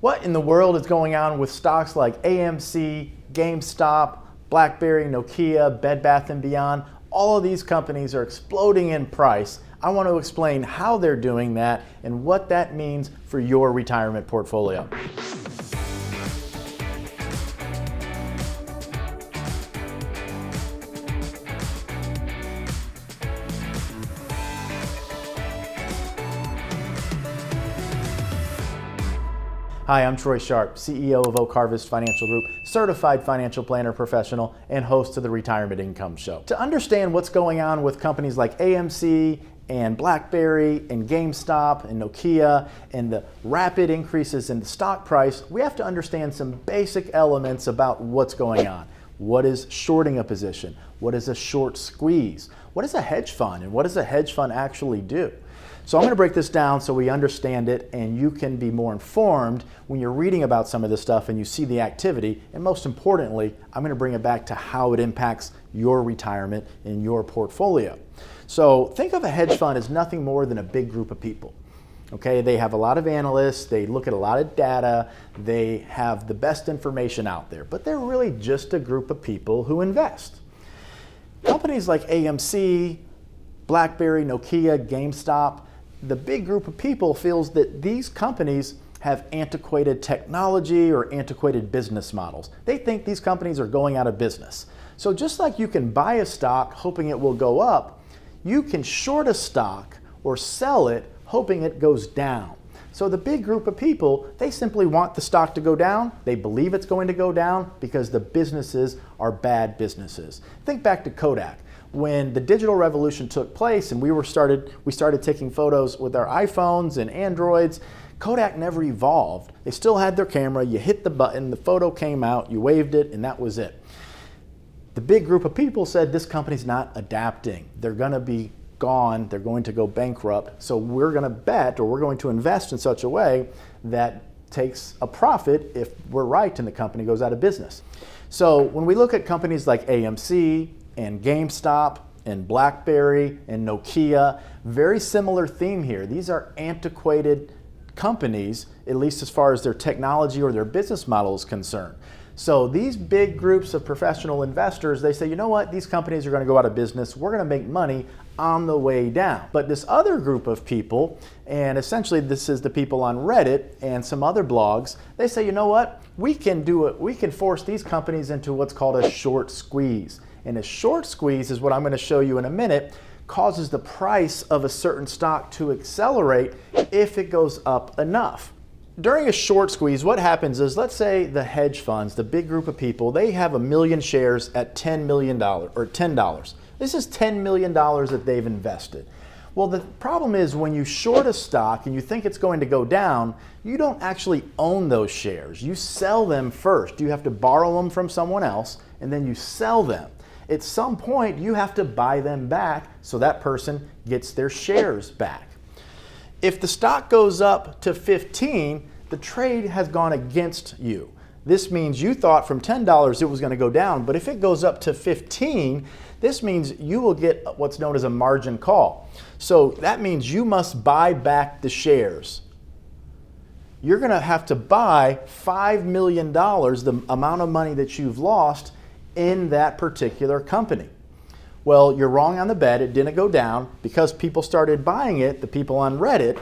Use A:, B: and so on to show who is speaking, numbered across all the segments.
A: What in the world is going on with stocks like AMC, Gamestop, Blackberry, Nokia, Bed Bath & Beyond? All of these companies are exploding in price. I want to explain how they're doing that and what that means for your retirement portfolio. Hi, I'm Troy Sharpe, CEO of Oak Harvest Financial Group, certified financial planner professional, and host of the Retirement Income Show. To understand what's going on with companies like AMC and Blackberry and GameStop and Nokia and the rapid increases in the stock price, we have to understand some basic elements about what's going on. What is shorting a position? What is a short squeeze? What is a hedge fund? And what does a hedge fund actually do? So I'm going to break this down so we understand it and you can be more informed when you're reading about some of this stuff and you see the activity. And most importantly, I'm going to bring it back to how it impacts your retirement and your portfolio. So think of a hedge fund as nothing more than a big group of people. Okay, they have a lot of analysts, they look at a lot of data, they have the best information out there, but they're really just a group of people who invest. Companies like AMC, Blackberry, Nokia, GameStop, the big group of people feels that these companies have antiquated technology or antiquated business models. They think these companies are going out of business. So just like you can buy a stock hoping it will go up, you can short a stock or sell it hoping it goes down. So the big group of people, they simply want the stock to go down. They believe it's going to go down because the businesses are bad businesses. Think back to Kodak. When the digital revolution took place and we started taking photos with our iPhones and Androids, Kodak never evolved. They still had their camera, you hit the button, the photo came out, you waved it, and that was it. The big group of people said this company's not adapting. They're going to be gone, they're going to go bankrupt, so we're going to bet or we're going to invest in such a way that takes a profit if we're right and the company goes out of business. So when we look at companies like AMC, and GameStop and Blackberry and Nokia, very similar theme here. These are antiquated companies, at least as far as their technology or their business model is concerned. So these big groups of professional investors, they say, you know what, these companies are going to go out of business. We're going to make money on the way down. But this other group of people, and essentially this is the people on Reddit and some other blogs, they say, you know what, we can do it. We can force these companies into what's called a short squeeze. And a short squeeze is what I'm going to show you in a minute, causes the price of a certain stock to accelerate if it goes up enough. During a short squeeze, what happens is, let's say the hedge funds, the big group of people, they have 1 million shares at $10 million or $10. This is $10 million that they've invested. Well, the problem is when you short a stock and you think it's going to go down, you don't actually own those shares. You sell them first. You have to borrow them from someone else and then you sell them. At some point, you have to buy them back so that person gets their shares back. If the stock goes up to 15, the trade has gone against you. This means you thought from $10 it was going to go down, but if it goes up to 15, this means you will get what's known as a margin call. So that means you must buy back the shares. You're going to have to buy $5 million, the amount of money that you've lost in that particular company. Well, you're wrong on the bet. It didn't go down because people started buying it, the people on Reddit,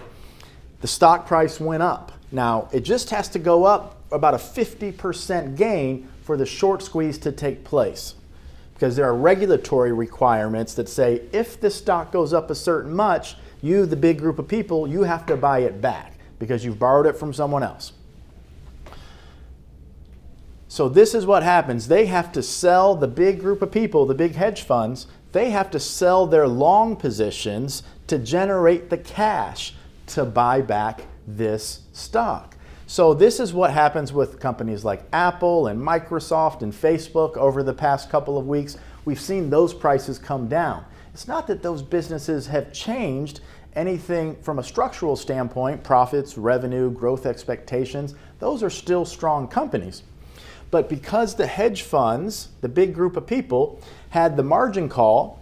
A: the stock price went up. Now, it just has to go up about a 50% gain for the short squeeze to take place because there are regulatory requirements that say if the stock goes up a certain much, you, the big group of people, you have to buy it back because you've borrowed it from someone else. So this is what happens. They have to sell, the big group of people, the big hedge funds, they have to sell their long positions to generate the cash to buy back this stock. So this is what happens with companies like Apple and Microsoft and Facebook over the past couple of weeks. We've seen those prices come down. It's not that those businesses have changed anything from a structural standpoint, profits, revenue, growth expectations, those are still strong companies. But because the hedge funds, the big group of people, had the margin call,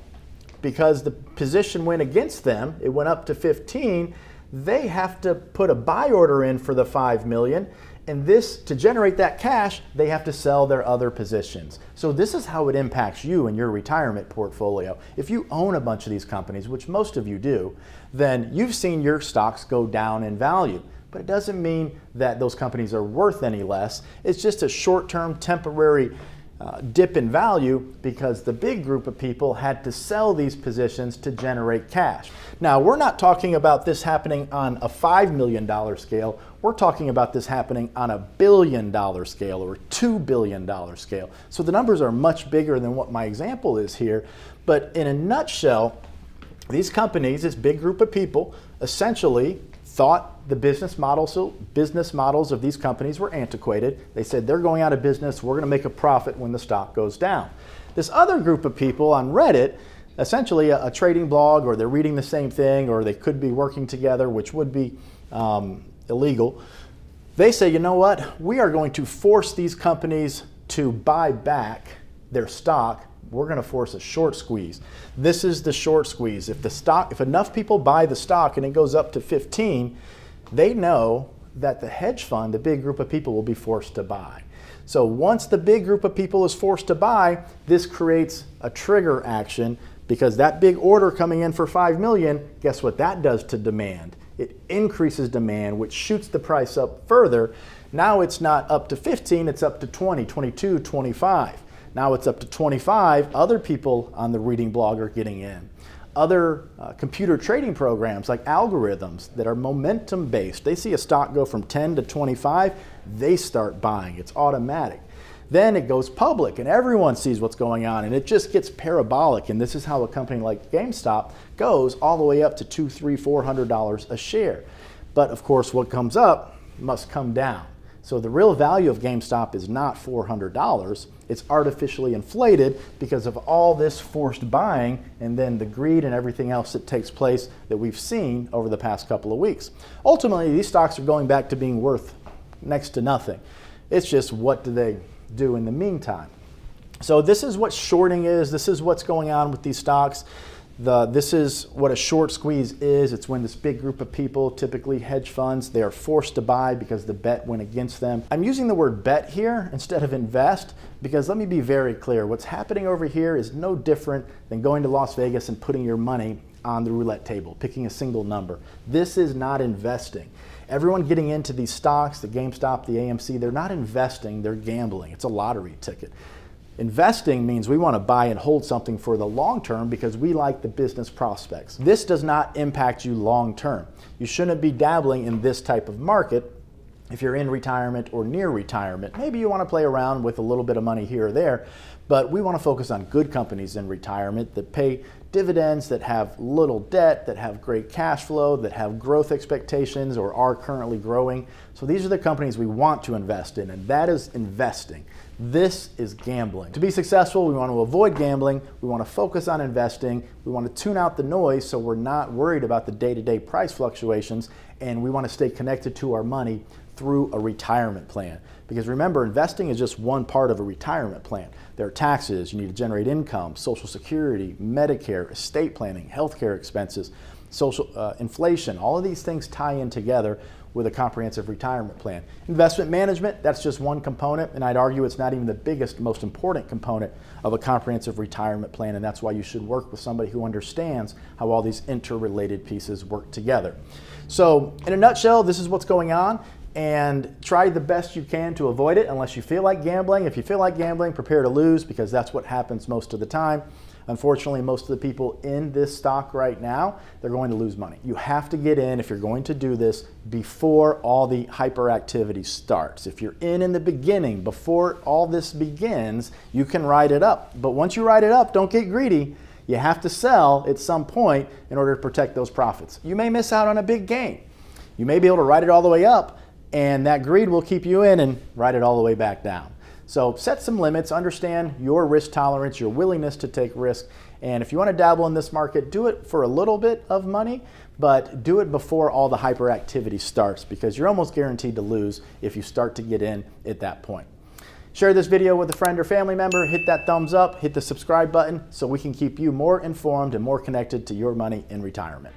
A: because the position went against them, it went up to 15, they have to put a buy order in for the $5 million. And this, to generate that cash, they have to sell their other positions. So this is how it impacts you and your retirement portfolio. If you own a bunch of these companies, which most of you do, then you've seen your stocks go down in value. But it doesn't mean that those companies are worth any less. It's just a short-term, temporary dip in value because the big group of people had to sell these positions to generate cash. Now, we're not talking about this happening on a $5 million scale. We're talking about this happening on a $1 billion scale or $2 billion scale. So the numbers are much bigger than what my example is here. But in a nutshell, these companies, this big group of people, essentially thought the business models of these companies were antiquated. They said they're going out of business, we're going to make a profit when the stock goes down. This other group of people on Reddit, essentially a trading blog, or they're reading the same thing, or they could be working together, which would be illegal. They say, you know what, we are going to force these companies to buy back their stock. We're going to force a short squeeze. This is the short squeeze. If enough people buy the stock and it goes up to 15, they know that the hedge fund, the big group of people, will be forced to buy. So once the big group of people is forced to buy, this creates a trigger action, because that big order coming in for 5 million, guess what that does to demand? It increases demand, which shoots the price up further. Now it's not up to 15, it's up to 20, 22, 25. Now it's up to 25. Other people on the reading blog are getting in. Other computer trading programs like algorithms that are momentum based, they see a stock go from 10 to 25, they start buying. It's automatic. Then it goes public and everyone sees what's going on, and it just gets parabolic. And this is how a company like Gamestop goes all the way up to $200, $300, $400 a share. But of course, what comes up must come down. So the real value of GameStop is not $400. It's artificially inflated because of all this forced buying and then the greed and everything else that takes place that we've seen over the past couple of weeks. Ultimately, these stocks are going back to being worth next to nothing. It's just, what do they do in the meantime? So this is what shorting is. This is what's going on with these stocks. This is what a short squeeze is. It's when this big group of people, typically hedge funds, they are forced to buy because the bet went against them. I'm using the word bet here instead of invest because, let me be very clear, what's happening over here is no different than going to Las Vegas and putting your money on the roulette table, picking a single number. This is not investing. Everyone getting into these stocks, the GameStop, the AMC, they're not investing, they're gambling. It's a lottery ticket. Investing means we want to buy and hold something for the long term because we like the business prospects. This does not impact you long term. You shouldn't be dabbling in this type of market if you're in retirement or near retirement. Maybe you want to play around with a little bit of money here or there, but we want to focus on good companies in retirement that pay dividends, that have little debt, that have great cash flow, that have growth expectations or are currently growing. So these are the companies we want to invest in, and that is investing. This is gambling. To be successful, we want to avoid gambling. We want to focus on investing. We want to tune out the noise so we're not worried about the day-to-day price fluctuations, and we want to stay connected to our money through a retirement plan. Because remember, investing is just one part of a retirement plan. There are taxes, you need to generate income, Social Security, Medicare, estate planning, healthcare expenses, inflation. All of these things tie in together with a comprehensive retirement plan. Investment management, that's just one component, and I'd argue it's not even the biggest, most important component of a comprehensive retirement plan, and that's why you should work with somebody who understands how all these interrelated pieces work together. So in a nutshell, this is what's going on, and try the best you can to avoid it unless you feel like gambling. If you feel like gambling, prepare to lose, because that's what happens most of the time. Unfortunately, most of the people in this stock right now, they're going to lose money. You have to get in, if you're going to do this, before all the hyperactivity starts. If you're in the beginning, before all this begins, you can ride it up. But once you ride it up, don't get greedy. You have to sell at some point in order to protect those profits. You may miss out on a big gain. You may be able to ride it all the way up, and that greed will keep you in and ride it all the way back down. So set some limits, understand your risk tolerance, your willingness to take risk, and if you want to dabble in this market, do it for a little bit of money, but do it before all the hyperactivity starts, because you're almost guaranteed to lose if you start to get in at that point. Share this video with a friend or family member, hit that thumbs up, hit the subscribe button so we can keep you more informed and more connected to your money in retirement.